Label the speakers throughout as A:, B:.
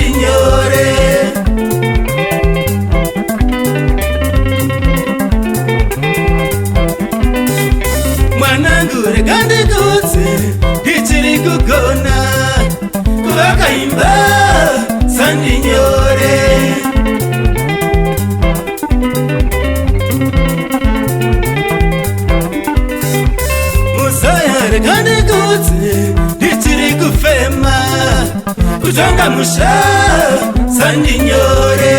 A: sandinyore. Mwanangu reka ndikudze ndichiri kugona kuvakaimba sandinyore. Musaya reka ndikudze ndichiri kufema kutonga musha sandinyore.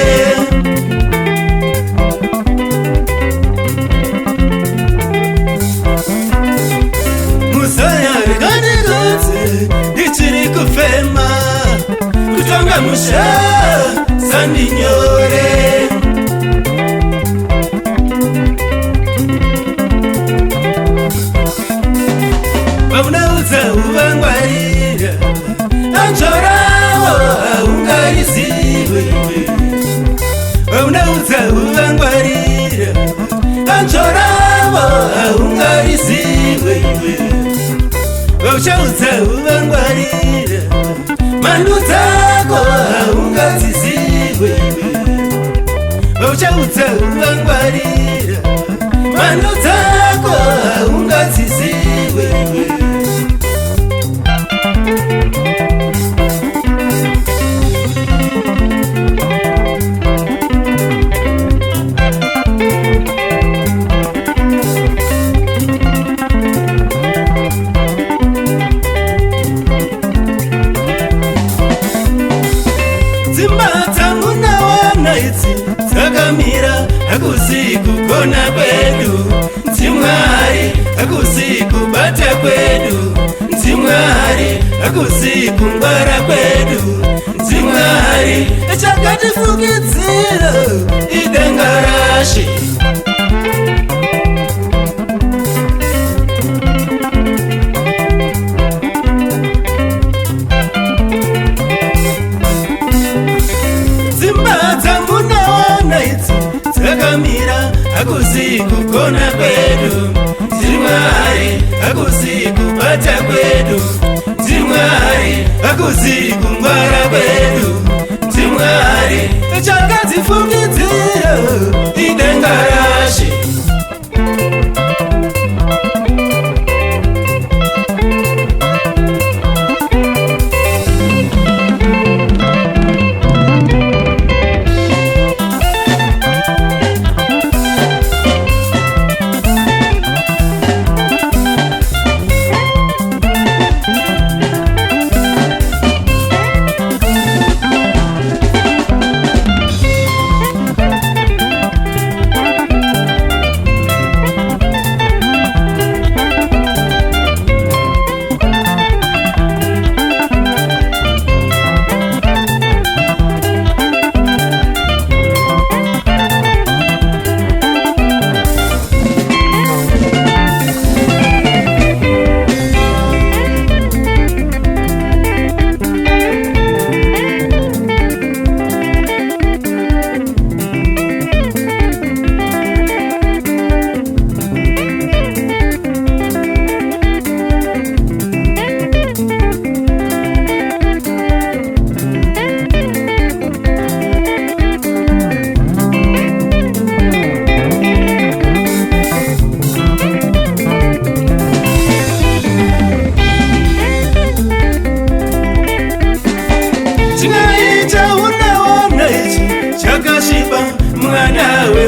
A: Musaya reka ndikudze ndichiri kufema kutonga musha sandinyore. Vaunaudza uvangwarira anchorawo haungariziwe. Vaunaudza uvangwarira anchorawo haungariziwe. Vauchaudza uvangwarira manu dzako haungadziziwe. Vauchaudza uvangwarira manu dzako haungadziziwe. Dzakamira hakuzi kugona kwedu, ndimwari hakuzi kubata kwedu, ndimwari hakuzi kungwara kwedu, ndimwari chakatifukidzira idengarashi. Dzakamira hakuzi kugona kwedu, ndimwari hakuzi kubata kwedu, ndimwari hakuzi kungwara kwedu, ndimwari chakadzifukidzira idengarashi.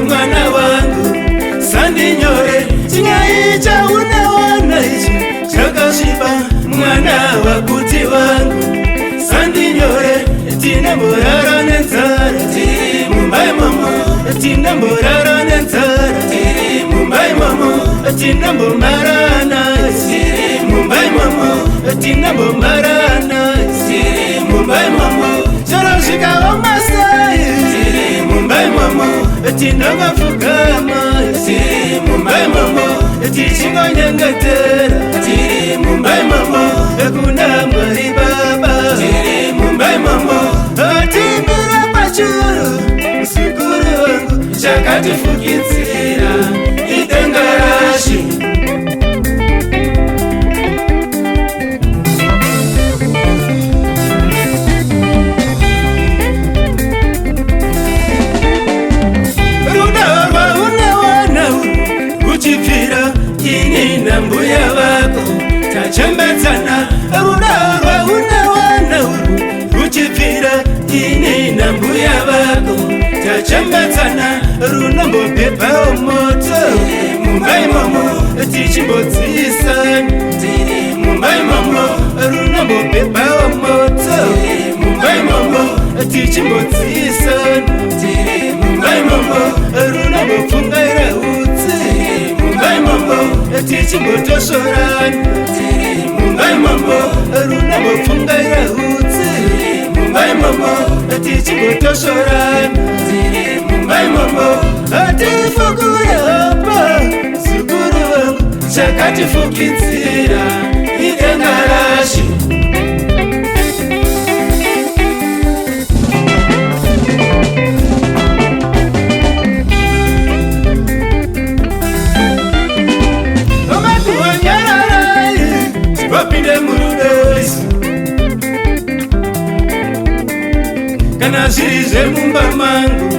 A: Mwana wangu sandinyore, chingaita unaona ichi chakasviba. Mwana wakuti wangu sandinyore, tinemborara nenzara tiri mumbai momo, tinemborara nenzara tiri mumbai momo, tinembomarana tiri mumbai momo, tinembomarana tiri mumbai momo. Chorosvikawo masai tiri mumbai momo, tinongafugama tiri mumbai momo, tichingonyengetera tiri mumbai momo, kuna Mwari Baba tiri mumbai momo. Timira pachuru msukuru wangu chakatifukidzira idengarashi. nambuya vako tachambatsana runombopepawo moto mumba imomo tichimbodziisana mumba imomo runombopepawo moto mumba imomo tichimbodziisana mumba imomo runombopfungaira utsi mumba imomo tichimbotosorana mumba imomo runombopfungaira utsi mumba imomo tichimbotosorana mumba imomo atifukure apa zukuru vangu chakatifukidzira idengarashi vapinde murudesi kana zviri zvemumba mangu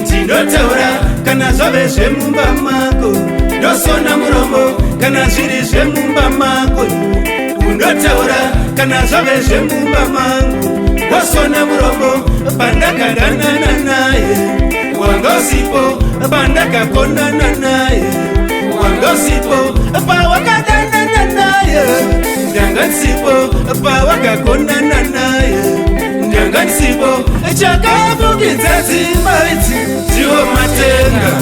A: ndinotaura kana zvave zvemumba mako ndosona muromo kana zviri zvemumba mako undotaura kana zvave zvemumba mangu ndosona muromo pandakadanana naye wangosipo pandakakonana naye wangosipo pawakadanana naye ndanganisipo pawakakonana naye ndanganisipo chakavukidza dzimba idzi ndiwo matenga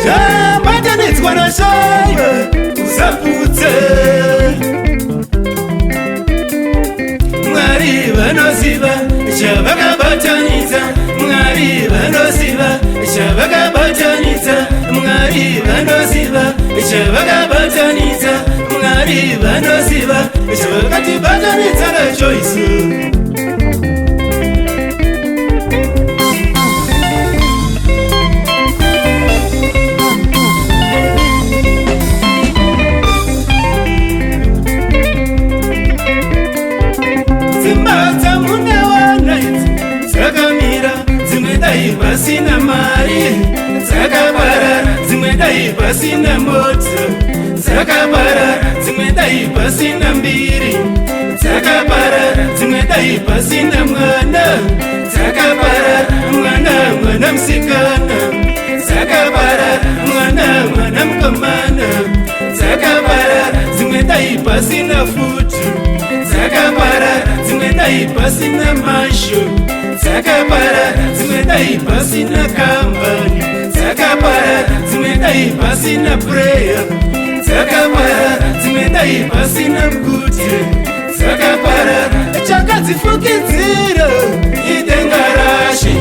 A: zvabatanidzwa nashaye usaputse Mwari vanoziva chavakabatanidza Mwari vanoziva chavakabatanidza Mwari vanoziva chavakabatanidza Mwari vanoziva chavakatibatanidza nacho isu pasina mari dzakaparara dzimwe dai pasina moto dzakaparara dzimwe dai pasina mbiri dzakaparara dzimwe dai pasina mwana dzakaparara mwana musikana dzakaparara mwana mukomana dzakaparara dzimwe dai pasina futu dzakaparara dzimwe dai pasina masho dzakaparara dzimwe dai pasina kambani dzakaparara dzimwe dai pasina preya dzakaparara dzimwe dai pasina mgute dzakaparara chakadzifukidzira idengarashi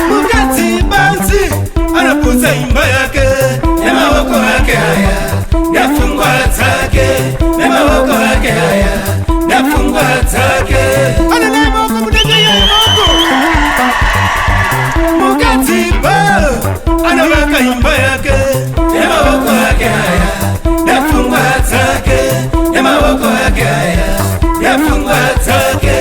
A: mukadzi banzi anaputsa imba yake nemaoko ake haya nepfungwa dzake nemaoko ake haya nepfungwa dzake ananaye maoko mudenga yaimoko mukadzi ba anavaka imba yake nemaoko ake haya nepfungwa dzake nemaoko ake haya nepfungwa dzake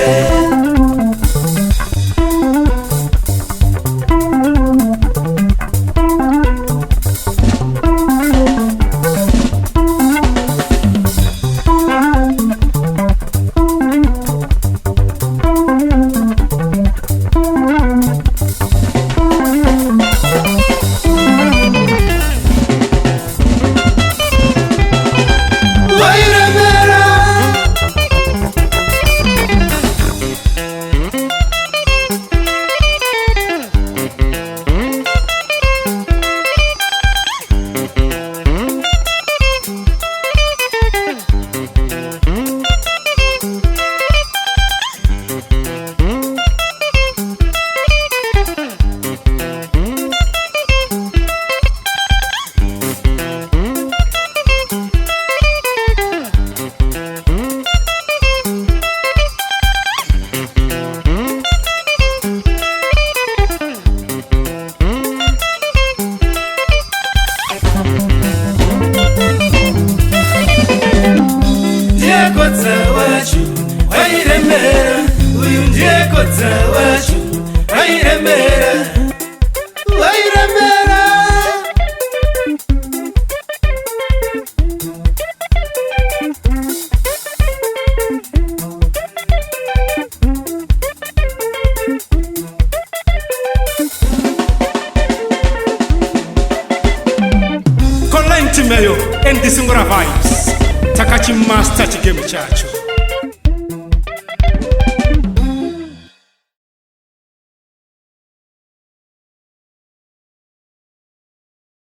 A: koza wacu wayiremera wayiremera Kolenti meyo and Disungura vibes Takachi Master Chigemu Chacho